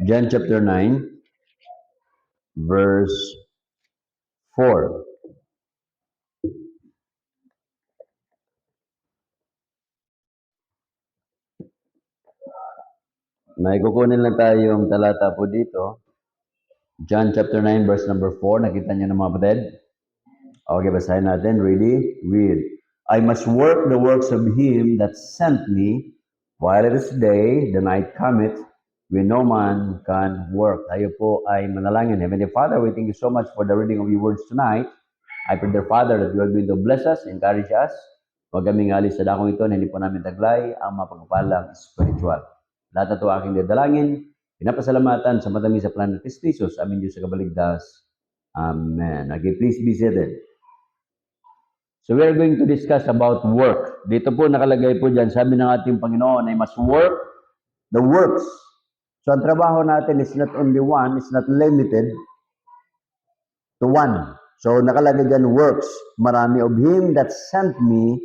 John chapter 9, verse 4. May kukunin lang tayong talata po dito. John chapter 9, verse number 4. Nakita niyo na mga kapatid? Okay, basahin natin. Ready? Read. I must work the works of him that sent me, while it is day, the night cometh, when no man can work. Tayo po ay manalangin. Heavenly Father, we thank you so much for the reading of your words tonight. I pray, dear Father, that you are going to bless us, encourage us. Huwag kaming alis sa dakong ito na hindi po namin taglay ang mapagpalang spiritual. Lahat na ito aking dadalangin, pinapasalamatan sa matamis sa plan ng Kristo Jesus, amin Diyos sa kabaligtas. Amen. Okay, please be seated. So we are going to discuss about work. Dito po nakalagay po dyan, sabi ng ating Panginoon ay must work the works. So ang trabaho natin is not only one, it's not limited to one. So nakalagay dyan works. Marami of him that sent me,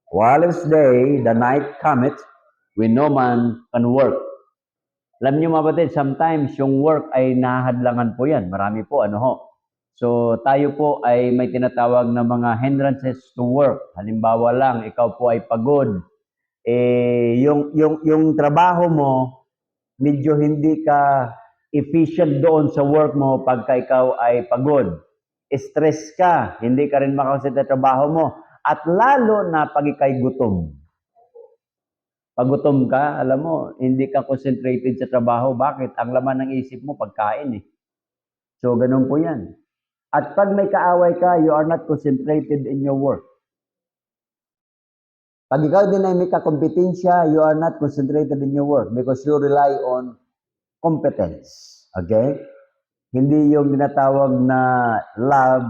while it's day, the night cometh, when no man can work. Alam niyo mga kapatid, sometimes yung work ay nahadlangan po yan. Marami po, ano ho. So tayo po ay may tinatawag na mga hindrances to work. Halimbawa lang, ikaw po ay pagod. Yung trabaho mo, medyo hindi ka efficient doon sa work mo pagka ikaw ay pagod. Stress ka, hindi ka rin makakonsentrate sa trabaho mo. At lalo na pag ikay gutom. Pag gutom ka, alam mo, hindi ka concentrated sa trabaho. Bakit? Ang laman ng isip mo, pagkain eh. So, ganun po yan. At pag may kaaway ka, you are not concentrated in your work. Pag ikaw din ay may kakompetensya, you are not concentrated in your work because you rely on competence. Okay? Hindi yung tinatawag na love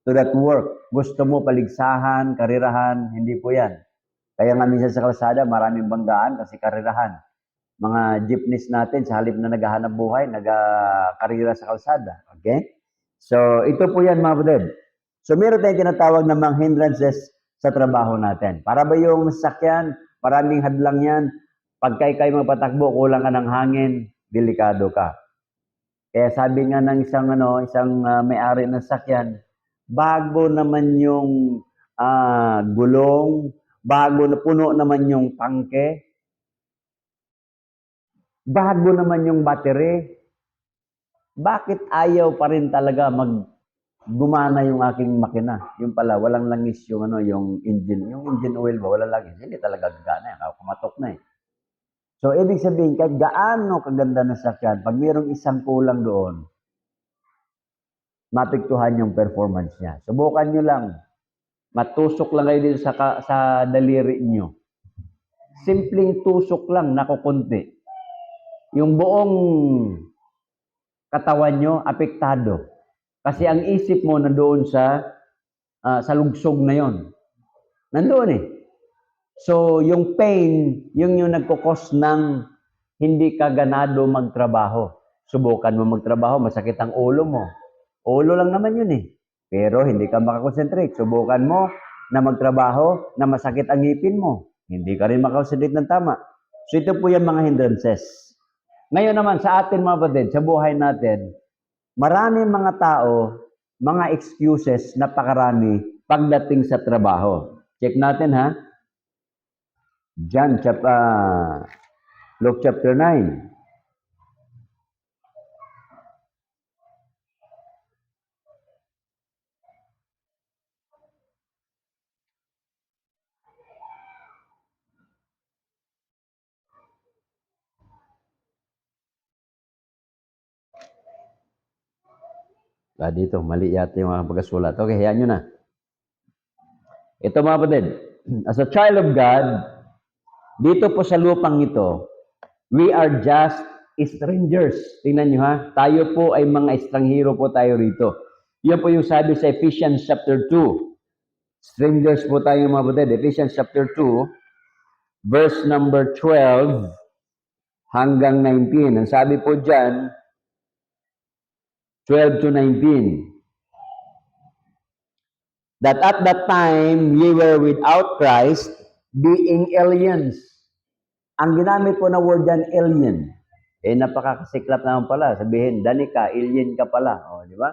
to that work. Gusto mo paligsahan, karirahan, hindi po yan. Kaya nga minsan sa kalsada, maraming banggaan kasi karirahan. Mga jeepneys natin, sa halip na naghahanap buhay, nagkarira sa kalsada. Okay? So, ito po yan mga kapatid. So, meron tayong tinatawag na mga hindrances sa trabaho natin. Para ba yung sasakyan, maraming hadlang yan. Pagka ikay magpatakbo, kulang ka ng hangin, delikado ka. Kaya sabi nga ng isang may-ari ng sasakyan, bago naman yung gulong, bago na puno naman yung tangke, bago naman yung battery, bakit ayaw pa rin talaga gumana yung aking makina? Yung pala, walang langis yung yung engine oil ba, walang langis. Hindi talaga gagana yan, kumatok na eh. So, ibig sabihin, kahit gaano kaganda ng sasakyan, pag mayroong isang kulang doon, mapiktuhan yung performance niya. Subukan nyo lang. Matusok lang kayo dito sa daliri nyo. Simpleng tusok lang, nakukunti. Yung buong katawan nyo, apektado. Kasi ang isip mo nandoon sa lugsog na yon. Nandoon eh. So, yung pain, yung nagkukos ng hindi ka ganado magtrabaho. Subukan mo magtrabaho, masakit ang ulo mo. Ulo lang naman yun eh. Pero hindi ka makakonsentrate. Subukan mo na magtrabaho na masakit ang ngipin mo. Hindi ka rin makakonsentrate ng tama. So, ito po yung mga hindrances. Ngayon naman, sa atin mga kapatid, sa buhay natin, maraming mga tao, mga excuses, napakarami pagdating sa trabaho. Check natin ha. Luke chapter 9. Dito, mali yata yung mga pagkasulat. Okay, hayaan nyo na. Ito mga kapatid, as a child of God, dito po sa lupang ito, we are just strangers. Tingnan nyo ha, tayo po ay mga estranghero po tayo rito. Yan po yung sabi sa Ephesians chapter 2. Strangers po tayo mga kapatid. Ephesians chapter 2, verse number 12 hanggang 19. Ang sabi po dyan, 12 to 19. That at that time, ye were without Christ, being aliens. Ang ginamit po na word dyan, alien. napakasiklap naman pala. Sabihin, dani ka, alien ka pala. O, di ba?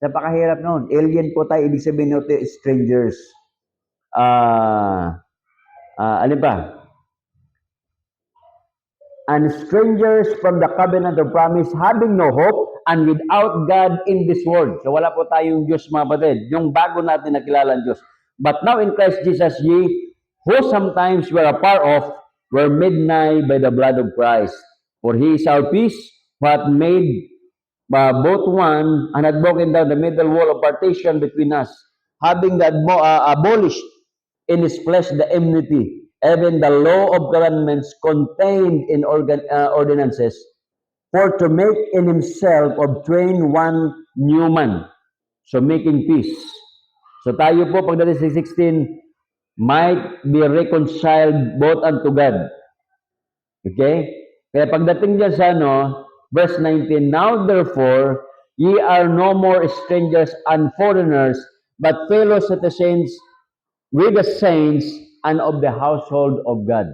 Napakahirap noon. Alien po tayo, ibig sabihin natin, strangers. Ano ba? And strangers from the covenant of promise, having no hope, and without God in this world. So wala po tayong Diyos, mga kapatid. Yung bago natin nakilala ang Diyos. But now in Christ Jesus, ye, who sometimes were a part of, were made nigh by the blood of Christ. For He is our peace, who hath made both one, and had broken down the middle wall of partition between us, having abolished in His flesh the enmity, even the law of commandments contained in ordinances, for to make in Himself of twain one new man. So making peace. So tayo po, pagdating sa 16, might be reconciled both unto God. Okay? Kaya pagdating dyan sa verse 19, now therefore, ye are no more strangers and foreigners, but fellow citizens with the saints and of the household of God.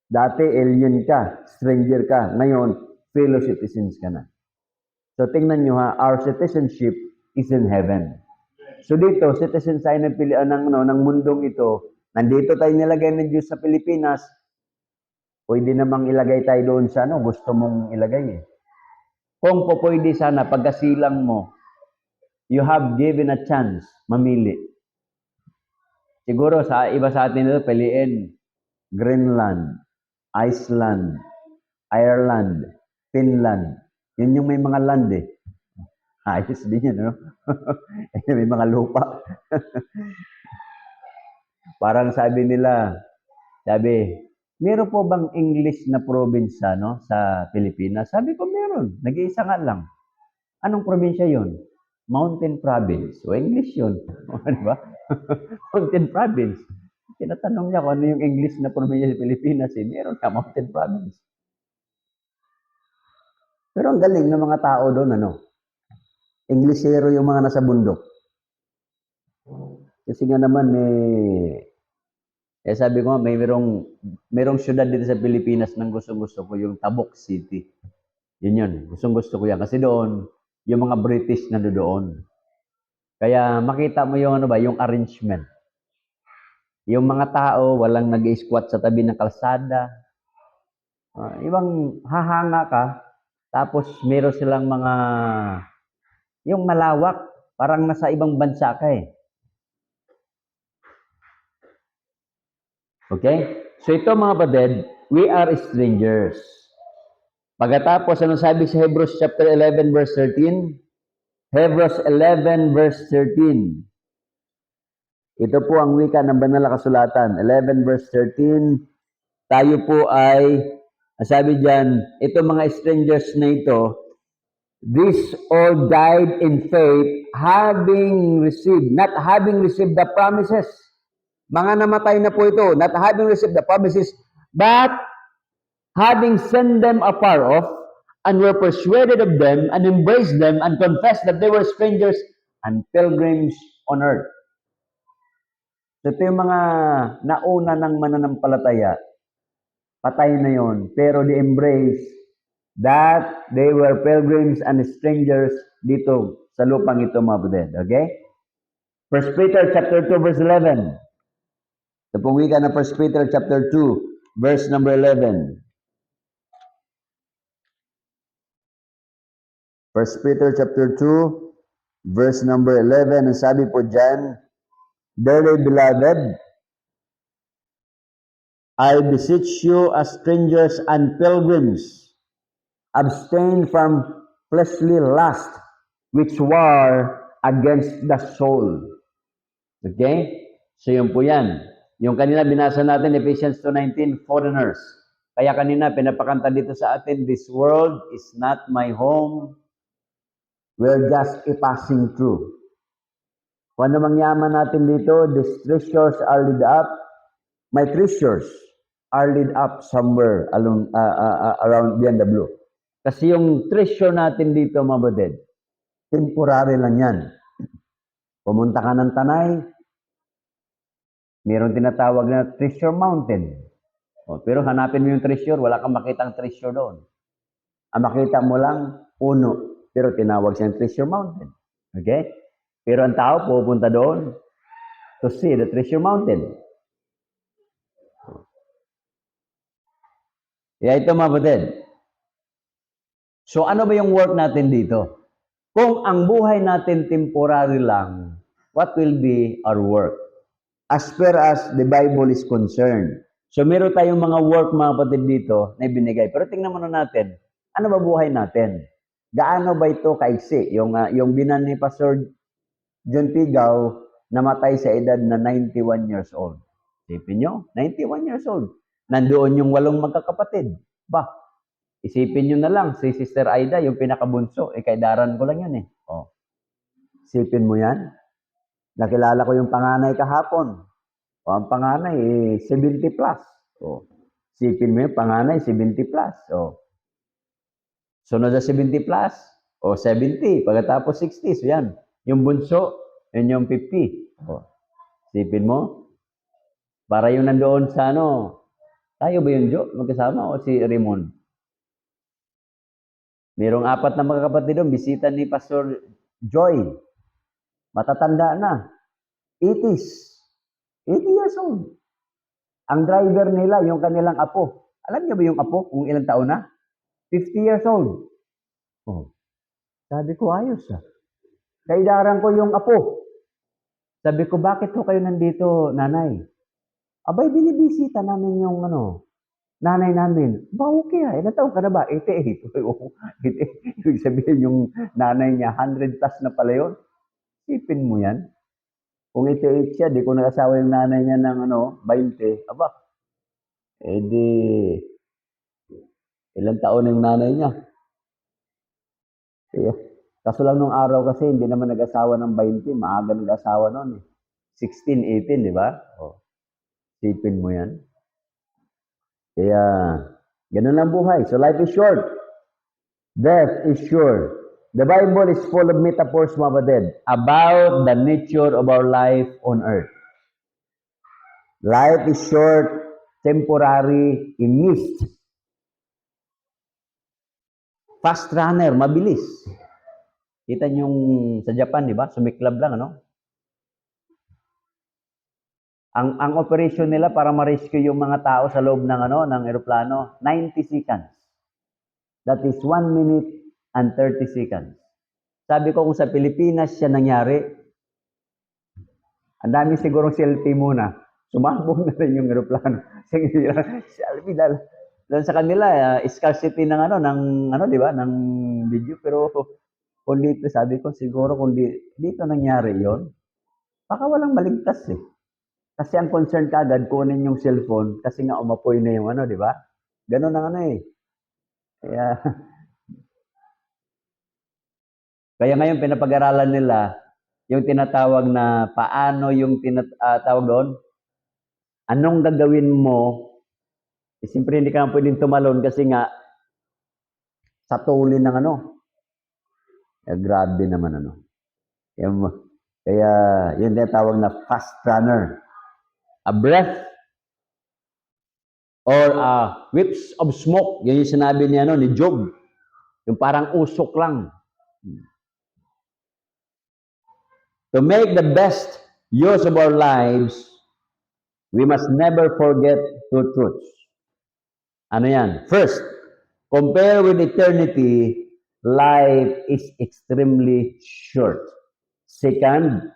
Dati alien ka, stranger ka. Ngayon, fellow citizens ka na. So tingnan nyo our citizenship is in heaven. So dito, citizen tayo ng mundong ito. Nandito tayo nilagay ng Diyos sa Pilipinas. Pwede namang ilagay tayo doon sa gusto mong ilagay eh. Kung po pwede sana, pagkasilang mo, you have given a chance, mamili. Siguro sa iba sa atin ito, piliin Greenland, Iceland, Ireland, Finland. Yun yung may mga land eh. Ayos din yun, no? May mga lupa. Parang sabi nila, meron po bang English na probinsya sa Pilipinas? Sabi ko, meron. Nag-iisa nga lang. Anong probinsya yun? Mountain Province. O English yun. Di ba? Mountain Province. Tinatanong niya kung ano yung English na probinsya sa Pilipinas. Meron ka, Mountain Province. Pero ang galing ng mga tao doon, Englishero yung mga nasa bundok. Kasi nga naman, sabi ko, merong syudad dito sa Pilipinas nang gusto-gusto ko, yung Tabuk City. Yun. Gustong-gusto ko yan. Kasi doon, yung mga British na doon. Kaya makita mo yung yung arrangement. Yung mga tao, walang nag-squat sa tabi ng kalsada. Ibang hahanga ka, tapos meron silang yung malawak, parang nasa ibang bansa ka eh. Okay? So ito mga kapatid, we are strangers. Pagkatapos, anong sabi sa Hebrews chapter 11 verse 13? Hebrews 11 verse 13. Ito po ang wika ng banal na kasulatan. 11 verse 13. Tayo po ay, sabi diyan, ito mga strangers na ito, these all died in faith, not having received the promises. Mga namatay na po ito, not having received the promises, but having sent them afar off, and were persuaded of them, and embraced them, and confessed that they were strangers and pilgrims on earth. So ito yung mga nauna ng mananampalataya, patay na yon, pero they embrace that they were pilgrims and strangers dito sa lupang ito, mga kapatid. Okay? 1 Peter chapter 2 verse 11. Ito pong wika na 1 Peter chapter 2 verse number 11. 1 Peter chapter 2 verse number 11. Ang sabi po dyan, dearly beloved, I beseech you as strangers and pilgrims, abstain from fleshly lust, which war against the soul. Okay? So yun po yan. Yung kanina binasa natin, Ephesians 2:19, foreigners. Kaya kanina pinapakanta dito sa atin, this world is not my home. We're just a passing through. Kung ano mangyaman natin dito, these treasures are laid up. My treasures are laid up somewhere around beyond the blue. Kasi yung treasure natin dito, mga kapatid, temporary lang yan. Pumunta ka ng Tanay, mayroong tinatawag na treasure mountain. Pero hanapin mo yung treasure, wala kang makitang treasure doon. Ang makita mo lang, puno. Pero tinawag siyang Treasure Mountain. Okay? Pero ang tao pupunta doon to see the Treasure Mountain. Kaya ito mga kapatid. So ano ba yung work natin dito? Kung ang buhay natin temporary lang, what will be our work? As far as the Bible is concerned. So meron tayong mga work mga kapatid dito na ibinigay. Pero tingnan muna natin, ano ba buhay natin? Gaano ba ito kaiksi? Yung binan ni Pastor John Pigaw, namatay sa edad na 91 years old. Isipin nyo, 91 years old. Nandoon yung 8 magkakapatid. Ba, isipin nyo na lang, si Sister Aida, yung pinakabunso, kay Daran ko lang yun eh. Oh. Isipin mo yan. Nakilala ko yung panganay kahapon. O, ang panganay, 70 plus. O, isipin mo yung panganay, 70 plus. O, sunod na 70 plus, o 70, pagkatapos 60, so yan. Yung bunso, yun yung 50. O, isipin mo, para yung nandoon sa ano, tayo ba yung Jo, magkasama, o si Raymond? Merong 4 na magkakapatid doon, bisita ni Pastor Joy. Matatanda na. 80s. 80 years old. Ang driver nila, yung kanilang apo. Alam niyo ba yung apo, kung ilang taon na? 50 years old. Oh, sabi ko, ayos ah. Kaidaran ko yung apo. Sabi ko, bakit ho kayo nandito, nanay? Abay, binibisita namin yung nanay namin. Ba, okay ah. Ilang taon ka na ba? 88. 88. Ibig sabihin yung nanay niya, 100 plus na pala yun. Sipin mo yan. Kung 88 siya, di ko nag-asawa yung nanay niya ng 20. Aba, di, ilang taon yung nanay niya. Kaya, kaso lang nung araw kasi, hindi naman nag-asawa ng 20. Maaga nag-asawa noon eh. 16, 18, di ba? O, sipin mo yan. Kaya, ganun ang buhay. So, life is short. Death is sure. The Bible is full of metaphors, mga kapatid, about the nature of our life on earth. Life is short, temporary, a mist. Fast runner, mabilis. Kita niyo yung sa Japan, di ba? Sumiklab lang, ano? Ang operation nila para ma-rescue yung mga tao sa loob ng eroplano, 90 seconds. That is 1 minute and 30 seconds. Sabi ko kung sa Pilipinas siya nangyari, ang dami sigurong selfie muna. Sumabog na rin yung eroplano. Selfie dahil sa kanila, scarcity ng di ba, ng video. Pero kung dito, sabi ko, siguro kung dito nangyari yon, baka walang maligtas eh. Kasi ang concern kagad, kunin yung cellphone, kasi nga umapoy na yung di ba? Ganun ang eh. Kaya ngayon, pinapag-aralan nila, yung tinatawag na paano yung tinatawag doon, anong gagawin mo, siyempre hindi ka pwedeng tumalon kasi nga, sa tulin ng grabe naman Kaya, yun tinatawag na fast runner. A breath or whips of smoke. Yan yung sinabi niya ni Job. Yung parang usok lang. To make the best use of our lives, we must never forget two truths. Ano yan? First, compare with eternity, life is extremely short. Second,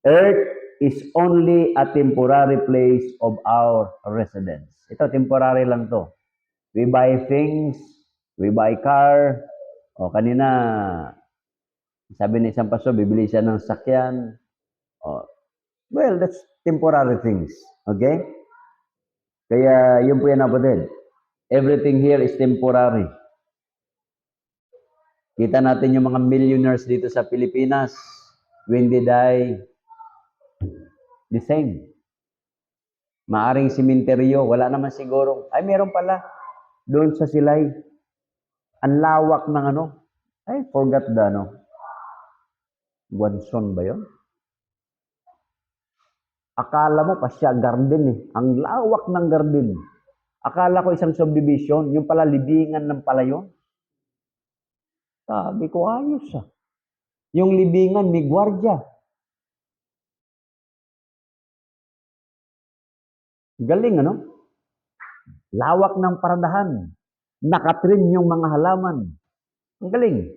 earth is only a temporary place of our residence. Ito, temporary lang to. We buy things, we buy car. O, kanina, sabi ni isang paso, bibili siya ng sakyan. O, well, that's temporary things. Okay? Kaya, yun po yan kapatid. Everything here is temporary. Kita natin yung mga millionaires dito sa Pilipinas. When they die, the same. Maaring simenteryo, wala naman siguro. Ay, meron pala. Doon sa Silay. Ang lawak ng I forgot the Guanson ba yun? Akala mo pa siya garden eh. Ang lawak ng garden. Akala ko isang subdivision, yung pala libingan ng pala yun. Sabi ko, ayos ah. Yung libingan may gwardya. Galing, ano? Lawak ng paradahan. Nakatrim yung mga halaman. Ang galing.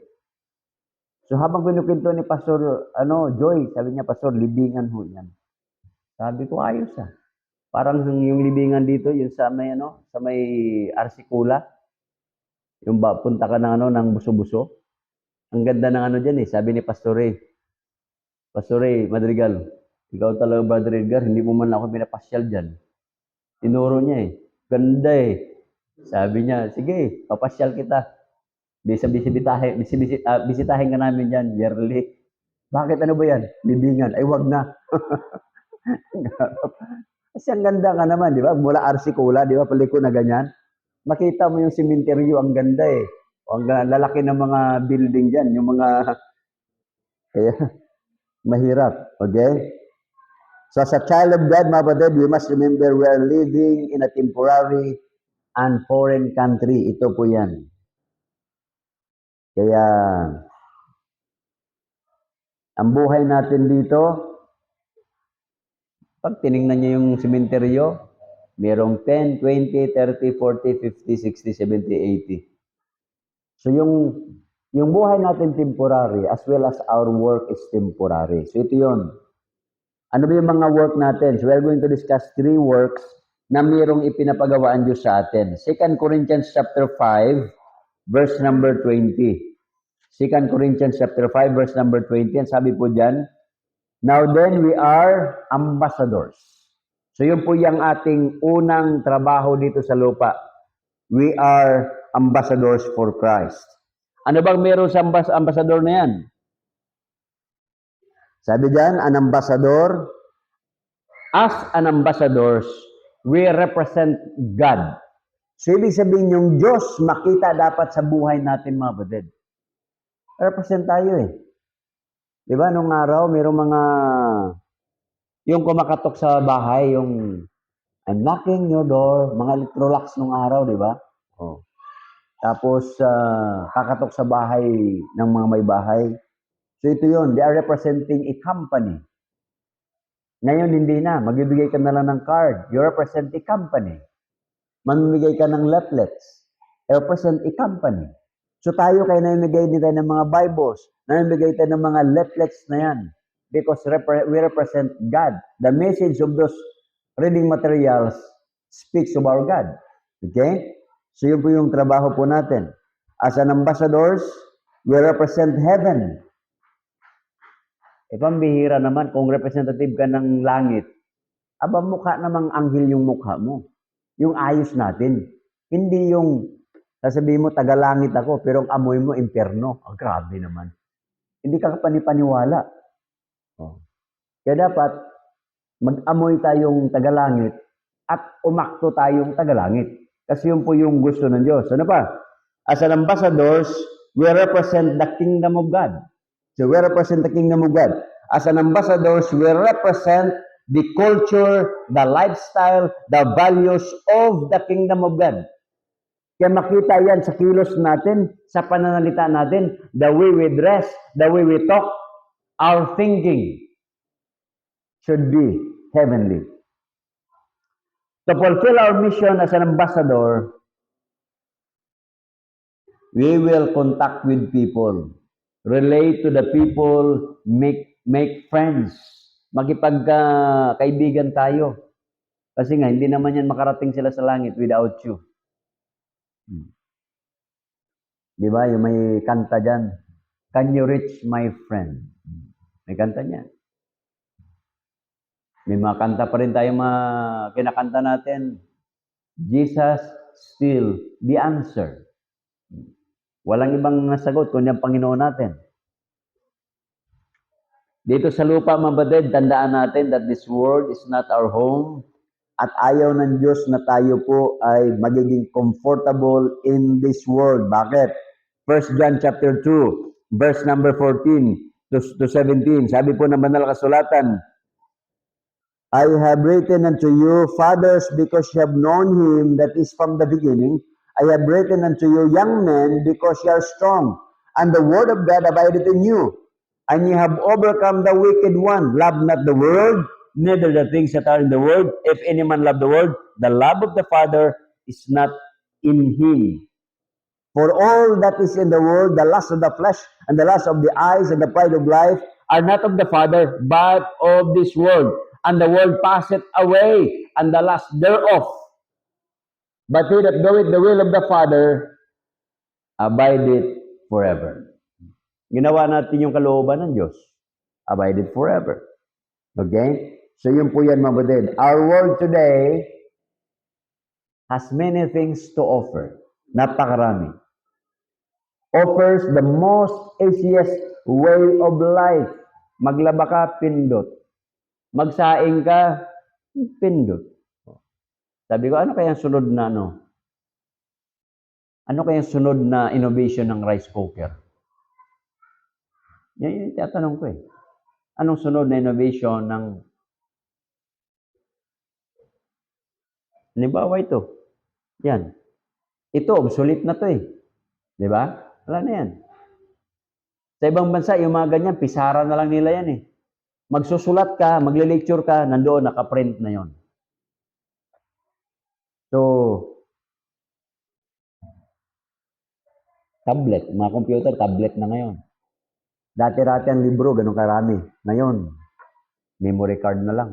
So habang kinukwento ni Pastor Joy, sabi niya, Pastor, libingan ho yan. Sabi ko, ayos ah. Parang yung libingan dito, yung sa may Arsikula. Yung punta ka ng Buso-Buso. Ang ganda ng diyan eh. Sabi ni Pastor Ray Madrigal, ikaw talaga, Brother Edgar, hindi mo man ako pinapasyal diyan. Tinuro niya eh. Ganda eh. Sabi niya, sige, papasyal kita. Bisitahin ka namin diyan, yearly. Bakit ano ba yan? Libingan. Ay, wag na. Kasi ang ganda ka naman, di ba? Mula Arsikula, di ba? Paliko na ganyan. Makita mo yung simenteryo, ang ganda eh. Ang lalaki ng mga building dyan, yung mga, kaya, mahirap. Okay? So, as a child of God, mga kapatid, we must remember we are living in a temporary and foreign country. Ito po yan. Kaya, ang buhay natin dito, pag tinignan niyo yung simenteryo, merong 10, 20, 30, 40, 50, 60, 70, 80. So yung buhay natin temporary as well as our work is temporary. So ito yun. Ano ba yung mga work natin? So we're going to discuss 3 works na mayroong ipinapagawa ang Diyos sa atin. 2 Corinthians chapter 5, verse number 20. 2 Corinthians chapter 5, verse number 20. Ang sabi po dyan, now then we are ambassadors. So yun po yung ating unang trabaho dito sa lupa. We are ambassadors for Christ. Ano bang meron sa ambassador na yan? Sabi dyan, an ambassador, as an ambassadors, we represent God. So ibig sabihin yung Diyos makita dapat sa buhay natin, mga kapatid. Represent tayo eh. Di ba, nung araw, mayroong mga, yung kumakatok sa bahay, yung I'm knocking your door, mga electrolux nung araw, di ba? Oh. Tapos, kakatok sa bahay ng mga may bahay. So ito yun, they are representing a company. Ngayon, hindi na. Magbibigay ka na lang ng card. You represent a company. Mamimigay ka ng leaflets. You represent a company. So tayo kayo namimigay din tayo ng mga Bibles. Namimigay tayo ng mga leaflets na yan. Because we represent God. The message of those reading materials speaks of our God. Okay? So yun po yung trabaho po natin. As an ambassadors, we represent heaven. Pambihira naman kung representative ka ng langit. Aba, mukha namang anghel yung mukha mo. Yung ayos natin. Hindi yung sasabihin mo, taga-langit ako, pero ang amoy mo, impyerno. Oh, grabe naman. Hindi ka panipaniwala. Oh. Kaya dapat, mag-amoy tayong taga-langit at umakto tayong taga-langit. Kasi yun po yung gusto ng Diyos. Ano pa? As an ambassadors, we represent the kingdom of God. So we represent the kingdom of God. As an ambassadors, we represent the culture, the lifestyle, the values of the kingdom of God. Kaya makita yan sa kilos natin, sa pananalita natin, the way we dress, the way we talk, our thinking should be heavenly. To fulfill our mission as an ambassador, we will contact with people, relate to the people, make friends, makipagkaibigan tayo. Kasi nga, hindi naman yan makarating sila sa langit without you. Di ba? Yung may kanta dyan, can you reach my friend? May kanta niyan. May mga kanta pa rin tayo kinakanta natin. Jesus still the answer. Walang ibang nasagot kundi ang Panginoon natin. Dito sa lupa, mga kapatid, tandaan natin that this world is not our home at ayaw ng Diyos na tayo po ay magiging comfortable in this world. Bakit? 1 John chapter 2, verse number 14 to 17. Sabi po ng banal na kasulatan, I have written unto you, fathers, because you have known him that is from the beginning. I have written unto you, young men, because you are strong, and the word of God abideth in you, and ye have overcome the wicked one. Love not the world, neither the things that are in the world. If any man love the world, the love of the Father is not in him. For all that is in the world, the lust of the flesh, and the lust of the eyes, and the pride of life, are not of the Father, but of this world. And the world passeth away, and the lust thereof. But he that doeth the will of the Father abideth forever. Ginawa natin yung kalooban ng Diyos. Abideth forever. Okay? So yun po yan, mga kapatid. Our world today has many things to offer. Napakarami. Offers the most easiest way of life. Maglaba ka, pindot. Magsaing ka, pindot. Sabi ko, ano kaya sunod na Ano kaya sunod na innovation ng rice cooker? Yan yung tatanong ko eh. Anong sunod na innovation ng halimbawa ito? Yan. Ito, obsolete na to eh. Di ba? Wala na yan. Sa ibang bansa, yung mga ganyan, pisara na lang nila yan eh. Magsusulat ka, magle-lecture ka, nandoon, nakaprint na yon. So, tablet, mga computer, tablet na ngayon. Dati-dati ang libro, ganun karami. Ngayon, memory card na lang.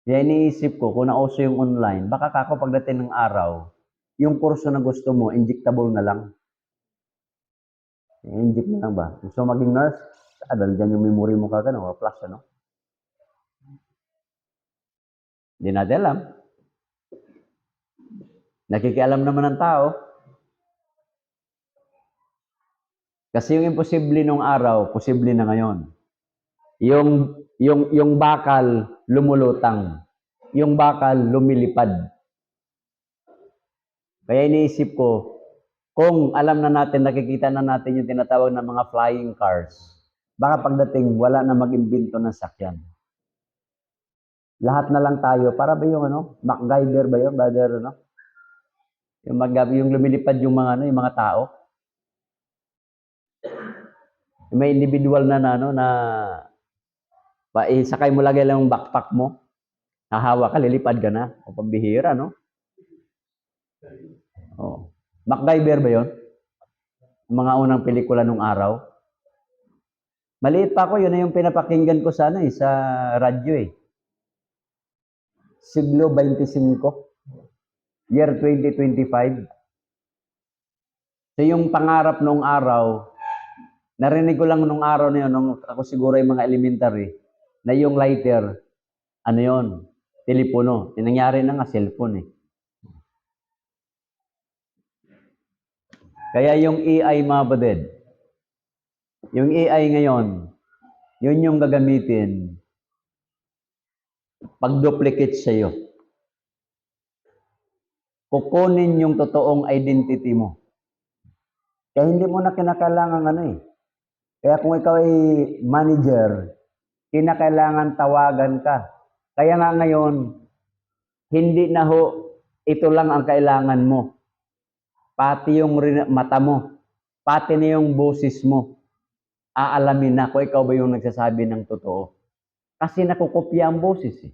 Kaya iniisip ko, kung nauso yung online, baka kako pagdating ng araw, yung kurso na gusto mo, injectable na lang. Inject na lang ba? Gusto maging nurse? Dahil dyan yung memory mo kagad, plus, ano? Hindi natin alam. Nakikialam naman ng tao. Kasi yung imposible nung araw, posible na ngayon. Yung bakal, lumulutang. Yung bakal, lumilipad. Kaya iniisip ko, kung alam na natin, nakikita na natin yung tinatawag na mga flying cars, baka pagdating, wala na mag-imbento ng sakyan. Lahat na lang tayo, para ba yung MacGyver ba yun, brother, Yung lumilipad yung mga yung mga tao. May individual na sakay mo lagi lang yung backpack mo, hahawa ka, lilipad ka na. O pambihira, no? Oh. MacGyver ba yun? Mga unang pelikula nung araw. Maliit pa ako, yun na yung pinapakinggan ko sa sa radyo eh. Siglo 25, year 2025. So yung pangarap nung araw, narinig ko lang nung araw na yun, nung ako siguro yung mga elementary, na yung lighter, telepono. Nangyari na nga, cellphone eh. Kaya yung AI, mga baded, yung AI ngayon, yun yung gagamitin pag-duplicate sa'yo. Kukunin yung totoong identity mo. Kaya hindi mo na kinakailangan Kaya kung ikaw ay manager, kinakailangan tawagan ka. Kaya nga ngayon, hindi na ito lang ang kailangan mo. Pati yung mata mo, pati na yung boses mo, aalamin na kung ikaw ba yung nagsasabi ng totoo. Kasi nakukopya ang boses eh.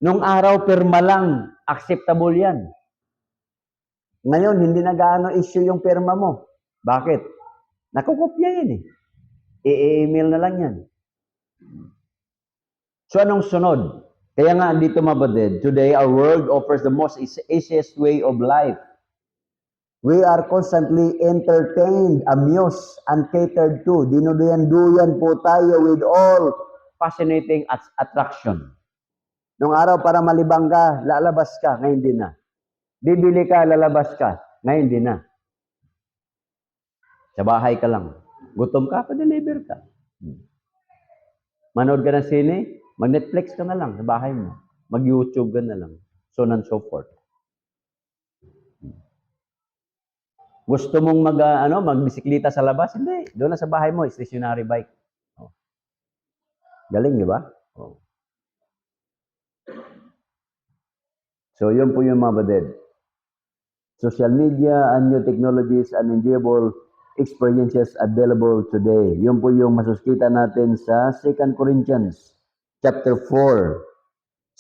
Nung araw, pirma lang, acceptable yan. Ngayon, hindi na gaano issue yung pirma mo. Bakit? Nakukopya yan eh. I-email na lang yan. So anong sunod? Kaya nga dito mabaded, today our world offers the most easiest way of life. We are constantly entertained, amused, and catered to. Dinuduyan-duyan po tayo with all fascinating attraction. Nung araw para malibang ka, lalabas ka, ngayon din na. Bibili ka, lalabas ka, ngayon din na. Sa bahay ka lang. Gutom ka, pa-deliver ka. Manood ka ng sine, mag-Netflix ka na lang sa bahay mo. Mag-YouTube ka na lang. So on and so forth. Gusto mong magbisikleta sa labas? Hindi. Doon na sa bahay mo, stationary bike. Oh. Galing, di ba? Oh. So, yun po yung mga baded. social media and new technologies and enjoyable experiences available today. Yun po yung masuskita natin sa 2 Corinthians chapter 4.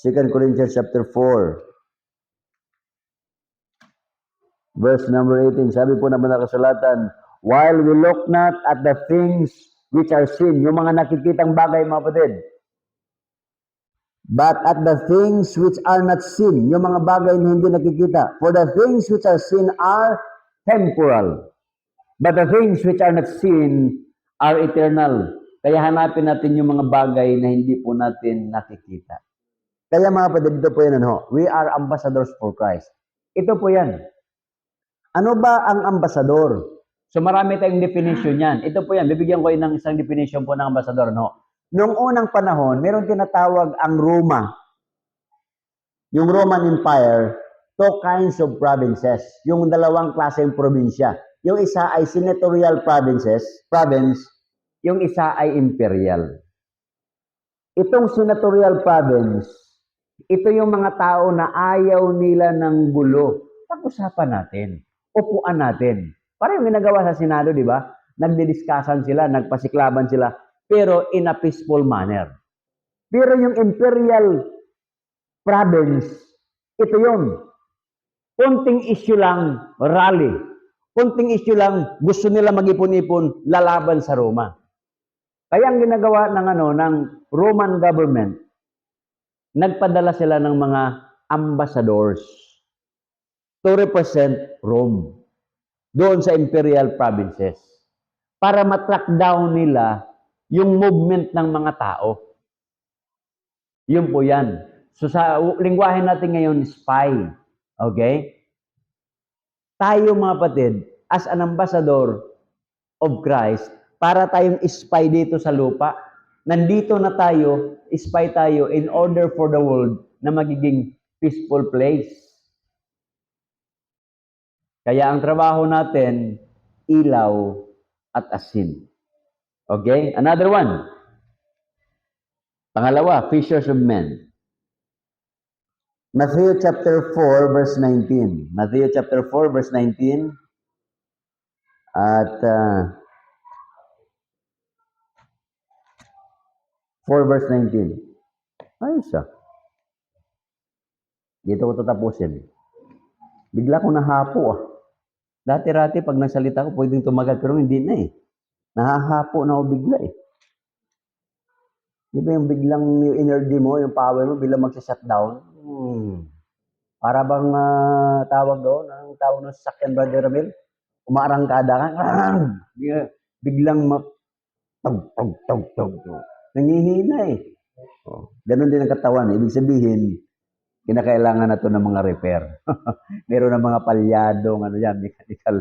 2 Corinthians chapter 4. Verse number 18, sabi po naman ng kasulatan, while we look not at the things which are seen, yung mga nakikitang bagay, mga kapatid, but at the things which are not seen, yung mga bagay na hindi nakikita. For the things which are seen are temporal, but the things which are not seen are eternal. Kaya hanapin natin yung mga bagay na hindi po natin nakikita. Kaya mga kapatid, ito po yan, we are ambassadors for Christ. Ito po yan. Ano ba ang ambasador? So marami tayong definition yan. Ito po yan, bibigyan ko ng isang definition po ng ambasador. Noong unang panahon, meron tinatawag ang Roma. Yung Roman Empire, two kinds of provinces. Yung dalawang klaseng probinsya. Yung isa ay senatorial province, yung isa ay imperial. Itong senatorial province, ito yung mga tao na ayaw nila ng gulo. Pag-usapan natin. Upuan natin. Parang yung ginagawa sa Senado, di ba? Nagdidiskasan sila, nagpasiklaban sila, pero in a peaceful manner. Pero yung imperial province, ito yun. Kunting issue lang, rally. Kunting issue lang, gusto nila mag-ipon-ipon, lalaban sa Roma. Kaya ang ginagawa ng Roman government, nagpadala sila ng mga ambassadors to represent Rome doon sa imperial provinces para matrack down nila yung movement ng mga tao. Yun po yan. So sa lingwahe natin ngayon, spy. Okay? Tayo mga kapatid, as an ambassador of Christ, para tayong spy dito sa lupa, nandito na tayo, spy tayo in order for the world na magiging peaceful place. Kaya ang trabaho natin, ilaw at asin. Okay? Another one. Pangalawa, fishers of men. Matthew chapter 4, verse 19. Matthew chapter 4, verse 19. At 4 verse 19. Ayos ah. Dito ko tatapusin. Bigla ko nahapo ah. Dati-rati pag nagsalita ko, pwedeng tumagal, pero hindi na eh. Nahahapo na ako bigla eh. Di ba yung biglang yung energy mo, yung power mo, biglang magsa-shutdown? Para bang tawag doon, ang tawag ng sasakyan, Brother Ramil? Umaarangkada ka, biglang tog. Nangihina eh. Ganon din ang katawan. Ibig sabihin, kinakailangan na to ng mga repair. Meron ng mga palyadong mechanical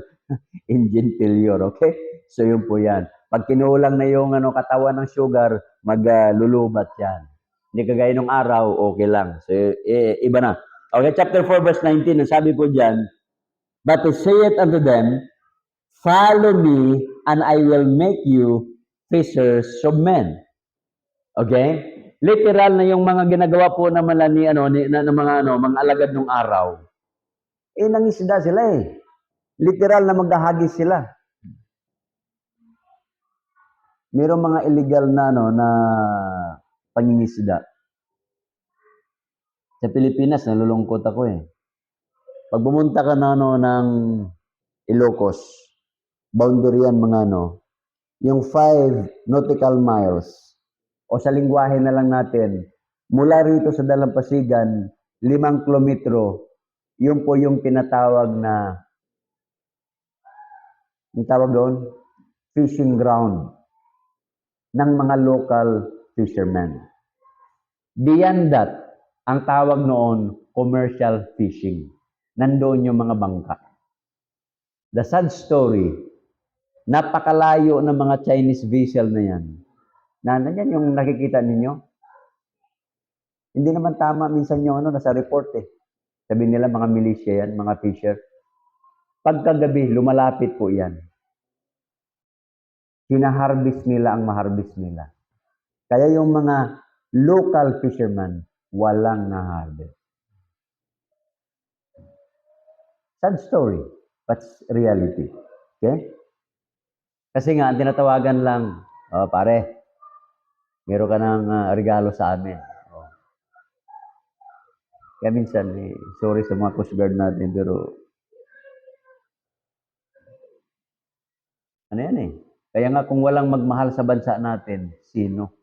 engine failure, okay? So yun po yan. Pag kinulang na yung katawan ng sugar, maglulubat yan. Hindi kagaya nung araw, okay lang. So iba na. Okay, chapter 4 verse 19, ang sabi po diyan, but he saith unto them, follow me and I will make you fishers of men. Okay? Literal na yung mga ginagawa po naman ni mga alagad ng araw. Nangisda sila eh. Literal na maghahagis sila. Merong mga illegal na pangingisda. Sa Pilipinas nalulungkot ako eh. Pag bumunta ka ng Ilocos, boundary yan yung 5 nautical miles, o sa lingwahe na lang natin, mula rito sa Dalampasigan, 5 kilometro, yun po yung tinatawag na, yung tawag doon, fishing ground ng mga local fishermen. Beyond that, ang tawag noon, commercial fishing. Nandoon yung mga bangka. The sad story, napakalayo ng mga Chinese vessel na yan. Nandiyan yung nakikita ninyo. Hindi naman tama minsan yung nasa report eh. Sabi nila mga militia yan, mga fisher. Pagkagabi, lumalapit po yan. Hinaharvest nila ang maharvest nila. Kaya yung mga local fishermen, walang naharvest. Sad story, but reality. Okay? Kasi nga, ang tinatawagan lang, oh, pare, meron ka ng regalo sa amin. Oh. Kaya minsan, sorry sa mga Coast Guard natin, pero ano yan eh. Kaya nga kung walang magmahal sa bansa natin, sino?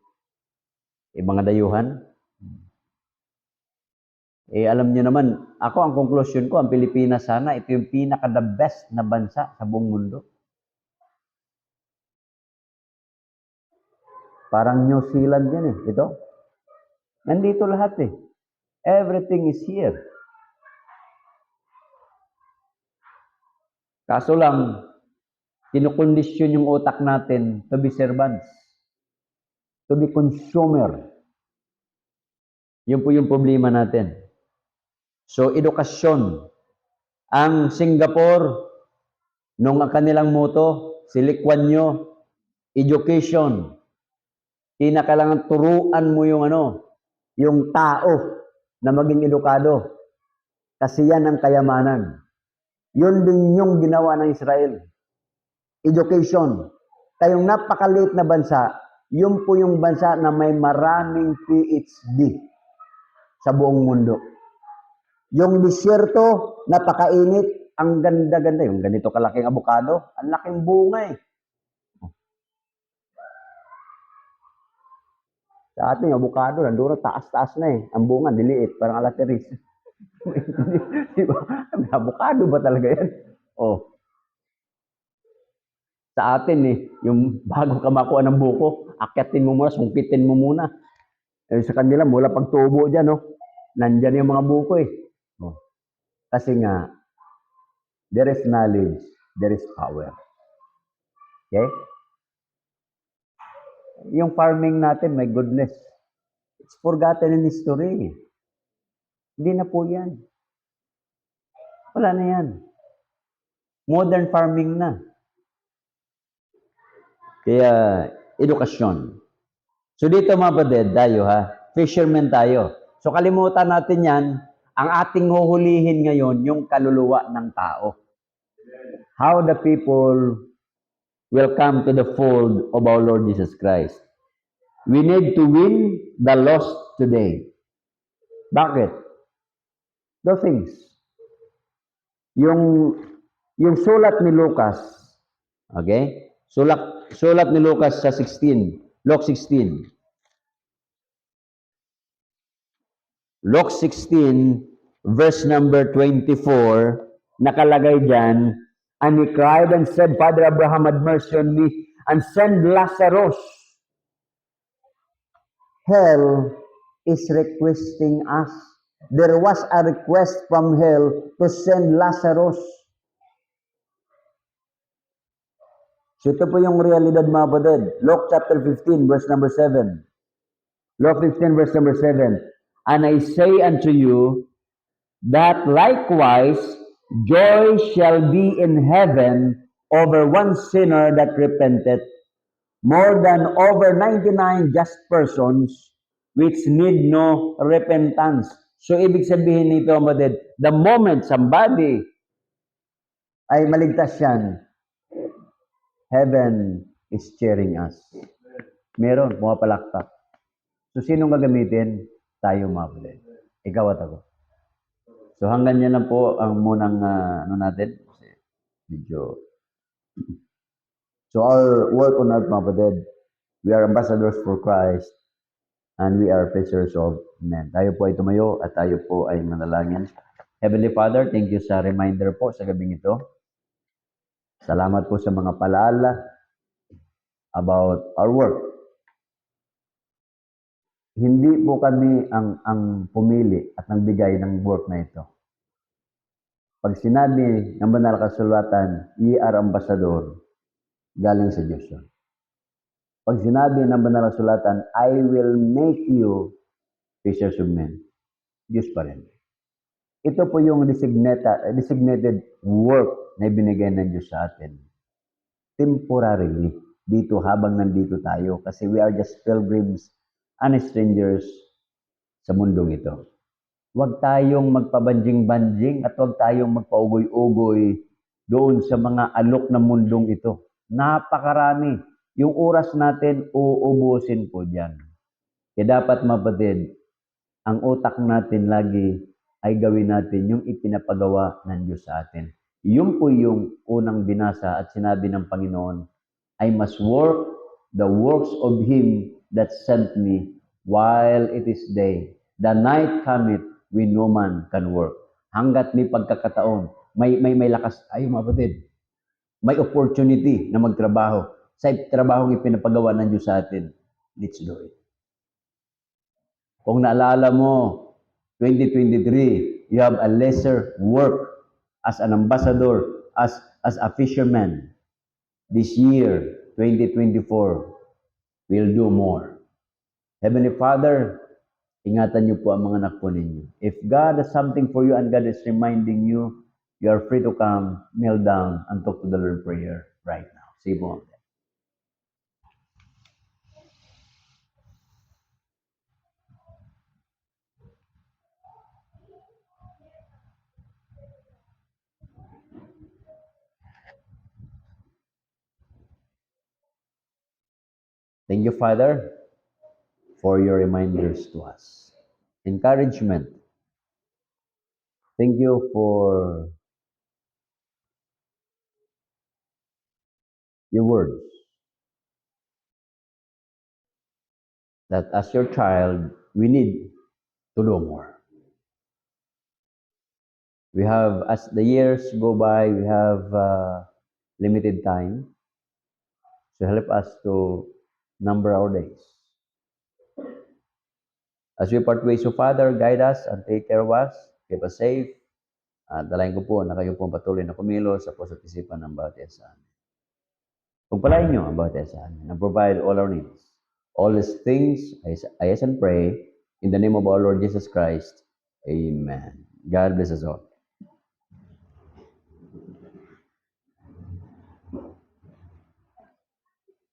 Mga dayuhan? Alam niyo naman, ako ang conclusion ko, ang Pilipinas sana, ito yung pinaka-the best na bansa sa buong mundo. Parang New Zealand yan eh, ito. Nandito lahat eh. Everything is here. Kaso lang, kinukondisyon yung utak natin to be servants, to be consumer. Yun po yung problema natin. So, edukasyon. Ang Singapore, nung ang kanilang motto, si Lee Kuan Yew, education. Kinakailangan turuan mo yung tao na maging edukado. Kasi yan ang kayamanan. Yun din yung ginawa ng Israel. Education. Kayong napakaliit na bansa, yun po yung bansa na may maraming PhD sa buong mundo. Yung disyerto, napakainit, ang ganda-ganda. Yung ganito kalaking abukado, ang laking bunga eh. Sa ating abukado, nanduro, taas-taas na eh. Ang bunga, diliit, parang alateris. Diba? Abukado ba talaga yan? Oh. Sa atin eh, yung bago ka makuha ng buko, akyatin mo muna, sungkitin mo muna. Sa kanila, mula pagtubo dyan, no? Nandyan yung mga buko eh. Oh. Kasi nga, there is knowledge, there is power. Okay? Yung farming natin, my goodness, it's forgotten in history. Hindi na po yan. Wala na yan. Modern farming na. Kaya, edukasyon. So dito mga baded, tayo fishermen tayo. So kalimutan natin yan, ang ating huhulihin ngayon, yung kaluluwa ng tao. How the people will come to the fold of our Lord Jesus Christ. We need to win the lost today. Bakit? Those things. Yung sulat ni Lucas, okay? Sulat ni Lucas sa 16, Luke 16. Luke 16, verse number 24, nakalagay dyan, and he cried and said, Father Abraham, have mercy on me, and send Lazarus. Hell is requesting us. There was a request from hell to send Lazarus. So ito po yung realidad mga kapatid. Luke chapter 15, verse number 7. Luke 15, verse number 7. And I say unto you, that likewise joy shall be in heaven over one sinner that repenteth, more than over 99 just persons which need no repentance. So, ibig sabihin nito, kapatid, the moment somebody ay maligtas yan, heaven is cheering us. Meron, pumapalakpak. So, sinong gagamitin? Tayo, mga kapatid. Ikaw at ako. So, hanggang yan lang po ang munang natin. Kasi medyo... So, our work on earth, mga kapatid, we are ambassadors for Christ and we are fishers of men. Tayo po ay tumayo at tayo po ay manalangin. Heavenly Father, thank you sa reminder po sa gabing ito. Salamat po sa mga palaala about our work. Hindi po kami ang pumili at nagbigay ng work na ito. Pag sinabi ng banal na kasulatan, ye are ambassador, galing sa Diyos yun. Pag sinabi ng banal na kasulatan, I will make you fishers of men, Diyos pa rin. Ito po yung designated work na ibinigay ng Diyos sa atin. Temporarily, dito habang nandito tayo. Kasi we are just pilgrims and strangers sa mundong ito. Huwag tayong magpabanjing-banjing at huwag tayong magpaugoy-ugoy doon sa mga alok ng mundong ito. Napakarami. Yung oras natin, uubusin po dyan. Kaya dapat mapatid, ang utak natin lagi ay gawin natin yung ipinapagawa ng Diyos sa atin. Yun po yung unang binasa at sinabi ng Panginoon, I must work the works of Him that sent me while it is day. The night cometh when no man can work. Hanggat may pagkakataon, may lakas, ay mga kapatid, may opportunity na magtrabaho. Sa trabahong ipinapagawa ng Diyos sa atin, let's do it. Kung naalala mo, 2023, you have a lesser work as an ambassador, as a fisherman. This year, 2024, we'll do more. Heavenly Father, ingatan niyo po ang mga anak po ninyo. If God has something for you and God is reminding you, you are free to come, kneel down, and talk to the Lord prayer right now. Sige po. Thank you, Father, for your reminders to us. Encouragement. Thank you for your words. That as your child, we need to do more. We have, as the years go by, we have limited time. So help us to number our days. As we part ways, so Father, guide us and take care of us. Keep us safe. At dalayan ko po na kayo po patuloy na kumilos sa puso't isipan ng bawat isa. Pagpalain niyo ang bawat isa and provide all our needs. All these things, I ask and pray in the name of our Lord Jesus Christ. Amen. God bless us all.